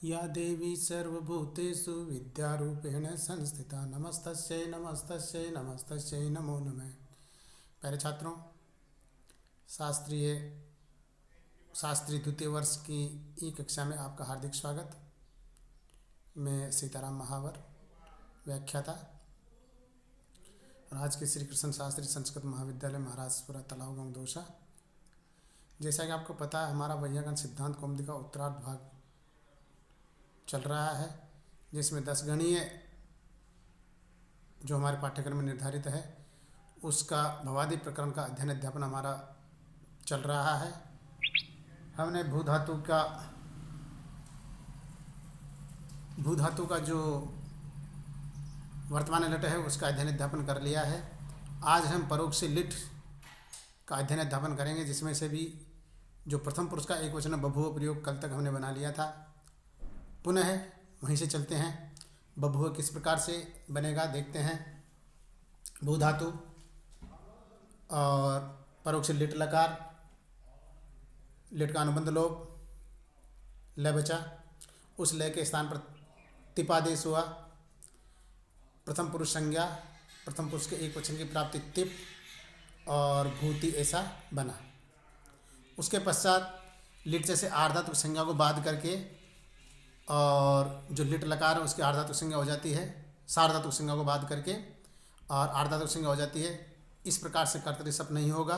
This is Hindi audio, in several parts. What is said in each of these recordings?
या देवी सर्वभूतेषु विद्यारूपेण संस्थिता नमस्तस्यै नमस्तस्यै नमस्तस्यै नमो नमः। प्यारे छात्रों, शास्त्रीय शास्त्री द्वितीय वर्ष की ई कक्षा में आपका हार्दिक स्वागत। मैं सीताराम महावर, व्याख्याता, और आज के श्री कृष्ण शास्त्री संस्कृत महाविद्यालय महाराजपुरा तलाव गांव दौसा। जैसा कि आपको पता है, हमारा वैयाकरण सिद्धांत कौमुदी का उत्तरार्ध भाग चल रहा है, जिसमें 10 गणीय जो हमारे पाठ्यक्रम में निर्धारित है उसका भवादि प्रकरण का अध्ययन अध्यापन हमारा चल रहा है। हमने भू धातु का जो वर्तमान लिट है उसका अध्ययन अध्यापन कर लिया है। आज हम परोक्ष लिट का अध्ययन अध्यापन करेंगे, जिसमें से भी जो प्रथम पुरुष का एक वचन बभुव प्रयोग कल तक हमने बना लिया था। पुनः वहीं से चलते हैं। बभुव किस प्रकार से बनेगा देखते हैं। भू धातु और परोक्ष लिट लकार, लिट का अनुबंध लोप, लय बचा, उस लय के स्थान पर तिपादेश हुआ। प्रथम पुरुष संज्ञा, प्रथम पुरुष के एक वचन की प्राप्ति तिप और भूति ऐसा बना। उसके पश्चात लिट जैसे आर्धातु संज्ञा को बाध करके और जो लिट लकार है उसकी आर्धातु संज्ञा हो जाती है, सार्धातु संज्ञा को बाध करके और आर्धातु संज्ञा हो जाती है। इस प्रकार से कर्तरी सप नहीं होगा।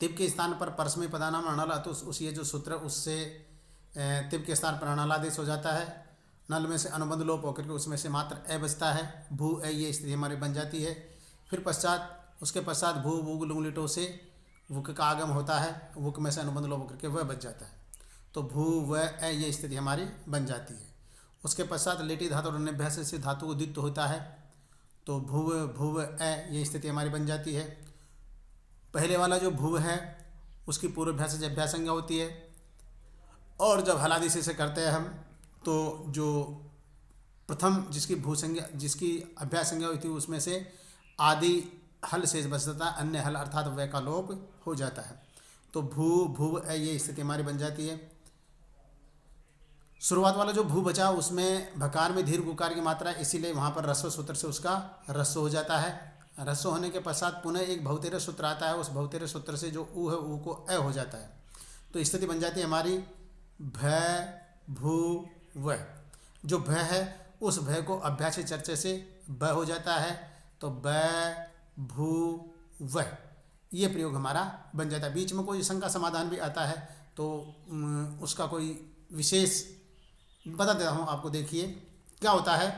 तिप के स्थान पर परस्मय पदानाम अणल तो उस ये जो सूत्र उससे तिप के स्थान पर अणलादेश हो जाता है। नल में से अनुबंध लोप होकर के उसमें से मात्र ए बचता है। भू ए ये स्थिति हमारी बन जाती है। फिर उसके पश्चात भू भूग लुंगलिटों से वुक का आगम होता है। वुक में से अनुबंध लोप होकर के वह बच जाता है, तो भू व ए ये स्थिति हमारी बन जाती है। उसके पश्चात लेटी धातु और अन्यभ्यास से धातु उदित होता है, तो भूव भूव ए ये स्थिति हमारी बन जाती है। पहले वाला जो भूव है उसकी पूर्वाभ्यास से अभ्यास संज्ञा होती है, और जब हलादि से करते हैं हम तो जो प्रथम जिसकी भू संज्ञा जिसकी अभ्यास संज्ञा हुई थी उसमें से आदि हल शेष बचता है, अन्य हल अर्थात वह का लोप हो जाता है। तो भू भूव ए ये स्थिति हमारी बन जाती है। शुरुआत वाला जो भू बचा उसमें भकार में दीर्घ उकार की मात्रा, इसीलिए वहाँ पर रस्व सूत्र से उसका रस्व हो जाता है। रस्व होने के पश्चात पुनः एक भौतेर सूत्र आता है। उस भौतेर सूत्र से जो ऊ है ऊ को अ हो जाता है, तो स्थिति बन जाती है हमारी भ भू व। जो भ है उस भ को अभ्यास चर्चा से ब हो जाता है, तो ब भू व ये प्रयोग हमारा बन जाता है। बीच में कोई शंका समाधान भी आता है तो उसका कोई विशेष बता देता हूँ आपको। देखिए क्या होता है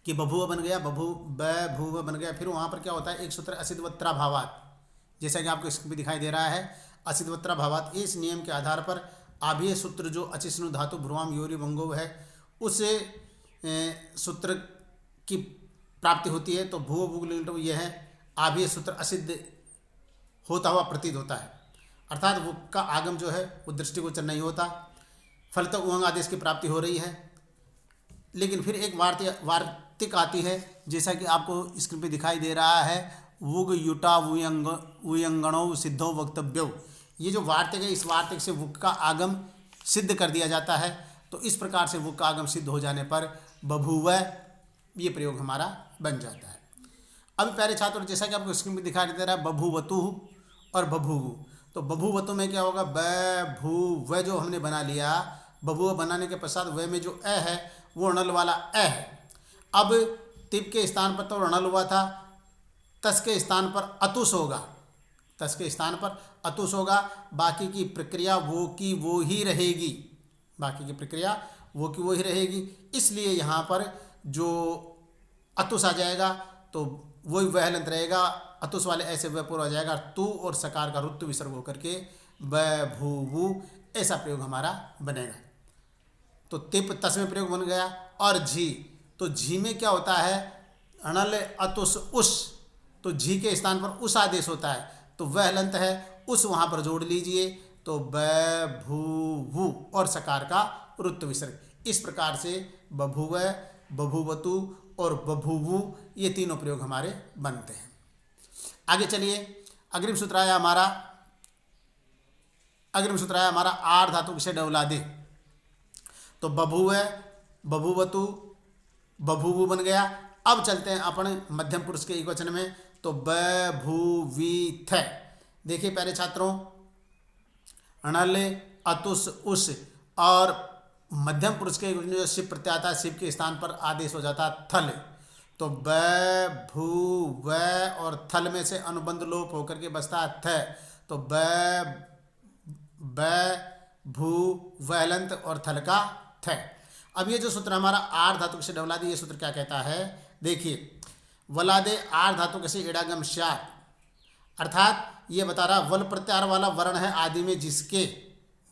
कि बभुव बन गया, बभुव बन गया। फिर वहाँ पर क्या होता है, एक सूत्र असिद्धवत्रा भावात, जैसा कि आपको इसमें दिखाई दे रहा है असिद्धवत्रा भावात। इस नियम के आधार पर आभीय सूत्र जो अचिष्णु धातु भ्रुवाम योरी वंगोव है उस सूत्र की प्राप्ति होती है। तो भू भूग यह है आभीय सूत्र असिद्ध होता हुआ प्रतीत होता है, अर्थात वो का आगम जो है वो दृष्टिगोचर नहीं होता। फलतः उंग आदेश की प्राप्ति हो रही है। लेकिन फिर एक वार्तिक आती है, जैसा कि आपको स्क्रीन पे दिखाई दे रहा है, वुग युटा वुयंगणो सिद्धो वक्तव्यो। ये जो वार्तिक है, इस वार्तिक से वुग का आगम सिद्ध कर दिया जाता है। तो इस प्रकार से वुग का आगम सिद्ध हो जाने पर बभुव ये प्रयोग हमारा बन जाता है। अब प्यारे छात्र, जैसा कि आपको स्क्रीन पे दिखाई दे रहा है बभुवतु और बभुवु, तो बभुवतु में क्या होगा, ब भू व जो हमने बना लिया, बभुव बनाने के पश्चात व में जो अ है वो णल वाला अ है। अब तिप के स्थान पर तो णल हुआ था, तस के स्थान पर अतुस होगा, तस के स्थान पर अतुस होगा। बाकी की प्रक्रिया वो की वो ही रहेगी, बाकी की प्रक्रिया वो की वो ही रहेगी। इसलिए यहाँ पर जो अतुस आ जाएगा तो वही वह हलंत रहेगा। अतुस वाले ऐसे वह पूरा हो जाएगा, तू और सकार का रुत्व विसर्ग होकर के ब भू वू ऐसा प्रयोग हमारा बनेगा। तो तिप तस में प्रयोग बन गया। और झी, तो झी में क्या होता है, अणल अतुस उस, तो झी के स्थान पर उस आदेश होता है, तो वह हलंत है, उस वहाँ पर जोड़ लीजिए, तो ब भू वू और सकार का रुत्व विसर्ग। इस प्रकार से बभुव बभुवतु और बभुवु ये तीनों प्रयोग हमारे बनते हैं। आगे चलिए, अग्रिम सूत्र आया हमारा आर धातु विषय डवलादे। तो बभुव, बभुवतु, बभुवु बन गया। अब चलते हैं अपन मध्यम पुरुष के एकवचन में, तो बभुविथ। देखिए प्यारे छात्रों, अणल, अतुस, उस और मध्यम पुरुष के जो शिव प्रत्यय आता है, शिव के स्थान पर आदेश हो जाता है थल। तो ब, भू, व और थल में से अनुबंध लोप होकर के बचता है थ। तो ब, भू, वलंत और थल का थ। अब ये जो सूत्र हमारा आर धातु से डबला दी, ये सूत्र क्या कहता है? देखिए, वलादे आर धातु से इडागम स्यात्, अर्थात ये बता रहा वल प्रत्याहार वाला वर्ण है आदि में जिसके,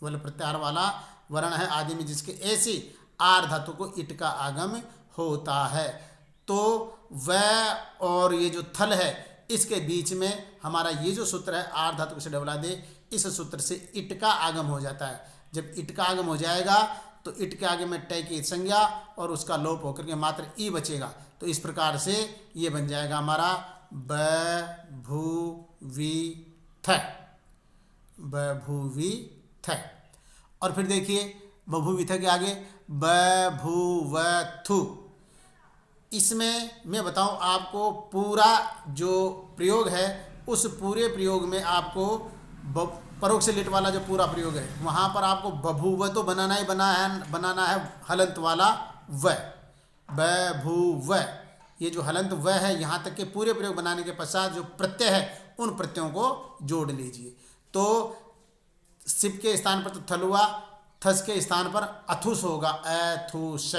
वल प्रत्याहार वाला वर्ण है आदि में जिसके, ऐसी आर धातु को इट का आगम होता है। तो वह और ये जो थल है इसके बीच में हमारा ये जो सूत्र है आर धातु से डबला दे, इस सूत्र से इट का आगम हो जाता है। जब इट का आगम हो जाएगा तो इट के आगे में टय की संज्ञा और उसका लोप होकर के मात्र ई बचेगा। तो इस प्रकार से ये बन जाएगा हमारा ब, भू, वी, थ, बभुविथ। और फिर देखिए बभुविथ के आगे बभुवथु। इसमें मैं बताऊं आपको, पूरा जो प्रयोग है उस पूरे प्रयोग में आपको परोक्ष लिट वाला जो पूरा प्रयोग है वहाँ पर आपको बभुव तो बनाना है हलंत वाला व, बभुव। ये जो हलंत व है, यहाँ तक के पूरे प्रयोग बनाने के पश्चात जो प्रत्यय है उन प्रत्ययों को जोड़ लीजिए। तो सिप के स्थान पर तो थल हुआ, थस के स्थान पर अथुस होगा, अथुस,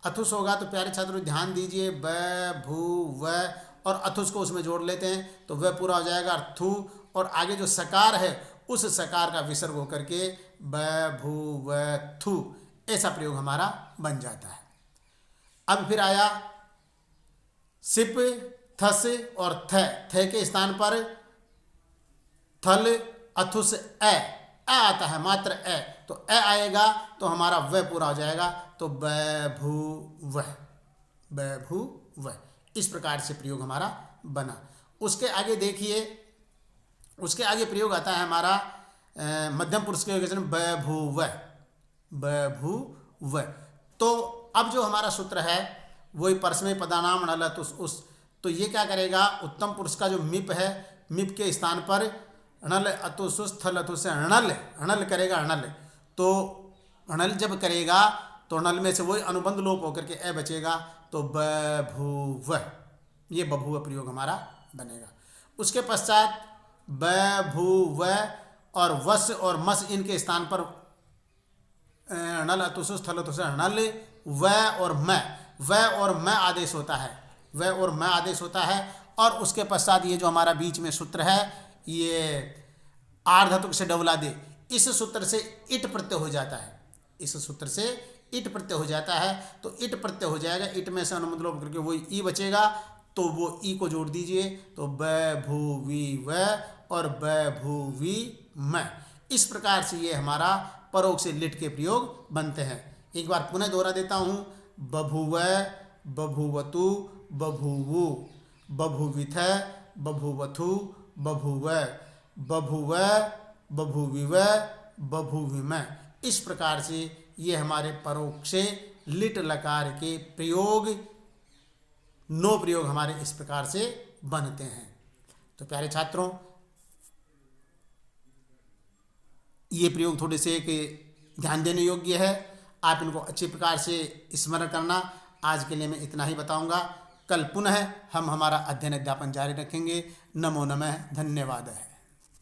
अथुस होगा। तो प्यारे छात्रों ध्यान दीजिए, ब, भू, व और अथुस को उसमें जोड़ लेते हैं तो वह पूरा हो जाएगा थु, और आगे जो सकार है उस सकार का विसर्ग होकर के ब, भू, व, थु, ऐसा प्रयोग हमारा बन जाता है। अब फिर आया सिप, थस और थ के स्थान पर थल, अथुस, अ आता है, मात्र अ। तो अ आएगा तो हमारा व पूरा हो जाएगा, तो बभुव, बभुव। इस प्रकार से प्रयोग हमारा बना। उसके आगे देखिए, उसके आगे प्रयोग आता है हमारा मध्यम पुरुष के एकवचन बभुव, बभुव। तो अब जो हमारा सूत्र है वही परस्मै पदानाम अणल उस, तो ये क्या करेगा, उत्तम पुरुष का जो मिप है, मिप के स्थान पर अणल अतुसुस थल अतुस से अणल करेगा, अणल। तो अणल जब करेगा तो अणल में से वही अनुबंध लोप होकर के ए बचेगा, तो बभुव, ये बभुव प्रयोग हमारा बनेगा। उसके पश्चात बभुव और वस और मस, इनके स्थान पर अणल अतुसुस थल अतुस से अणल, व और म आदेश होता है, व और म आदेश होता है। और उसके पश्चात ये जो हमारा बीच में सूत्र है, ये आर धातु से डबला दे, इस सूत्र से इट प्रत्यय हो जाता है, इस सूत्र से इट प्रत्यय हो जाता है। तो इट प्रत्यय हो जाएगा, इट में से अनुबंध लोप करके वही ई बचेगा, तो वो ई को जोड़ दीजिए, तो बभुविव और बभुविम। इस प्रकार से ये हमारा परोक्ष लिट के प्रयोग बनते हैं। एक बार पुनः दोहरा देता हूँ, बभुव, बभुवतु, बभुवु, बभुविथ, बभुवथु, बभुव, बभुव, बभुविव, बभुविम। इस प्रकार से ये हमारे परोक्ष लिट लकार के प्रयोग, नो प्रयोग हमारे इस प्रकार से बनते हैं। तो प्यारे छात्रों, ये प्रयोग थोड़े से एक ध्यान देने योग्य है, आप इनको अच्छी प्रकार से स्मरण करना। आज के लिए मैं इतना ही बताऊंगा, कल पुनः हम हमारा अध्ययन अध्यापन जारी रखेंगे। नमो नमः, धन्यवाद है।